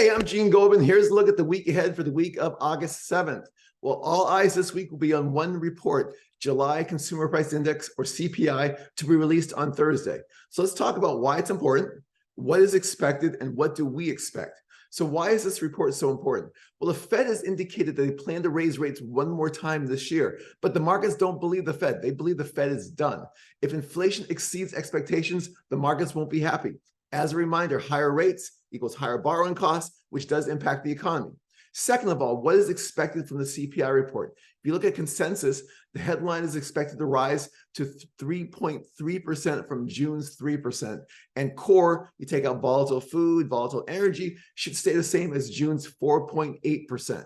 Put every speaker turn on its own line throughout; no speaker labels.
Hey, I'm Gene Goldman. Here's a look at the week ahead for the week of August 7th. Well, all eyes this week will be on one report, July Consumer Price Index, or CPI, to be released on Thursday. So let's talk about why it's important, what is expected, and what do we expect. So why is this report so important? Well, the Fed has indicated that they plan to raise rates one more time this year, but the markets don't believe the Fed. They believe the Fed is done. If inflation exceeds expectations, the markets won't be happy. As a reminder, higher rates equals higher borrowing costs, which does impact the economy. Second of all, what is expected from the CPI report? If you look at consensus, the headline is expected to rise to 3.3% from June's 3%. And core, you take out volatile food, volatile energy, should stay the same as June's 4.8%.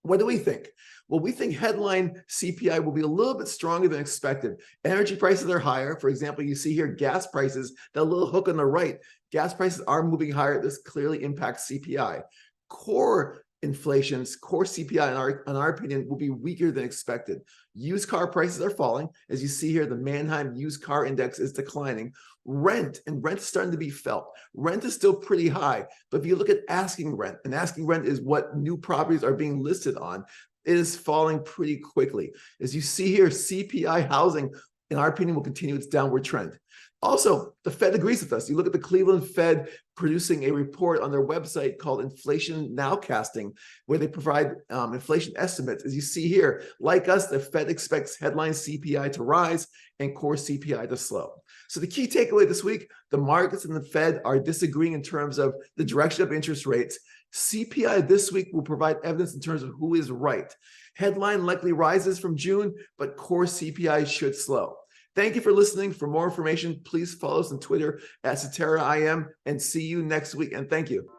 What do we think? Well, we think headline CPI will be a little bit stronger than expected. Energy prices are higher. For example, you see here gas prices, that little hook on the right. Gas prices are moving higher. This clearly impacts CPI. Core inflation's core CPI, in our opinion, will be weaker than expected. Used car prices are falling. As you see here, the Manheim used car index is declining. Rent is starting to be felt. Rent is still pretty high, but if you look at asking rent, and asking rent is what new properties are being listed on, it is falling pretty quickly. As you see here, CPI housing, in our opinion, will continue its downward trend. Also, the Fed agrees with us. You look at the Cleveland Fed producing a report on their website called Inflation Nowcasting, where they provide inflation estimates. As you see here, like us, the Fed expects headline CPI to rise and core CPI to slow. So the key takeaway this week, the markets and the Fed are disagreeing in terms of the direction of interest rates. CPI this week will provide evidence in terms of who is right. Headline likely rises from June, but core CPI should slow. Thank you for listening. For more information, please follow us on Twitter at Cetera IM, and see you next week. And thank you.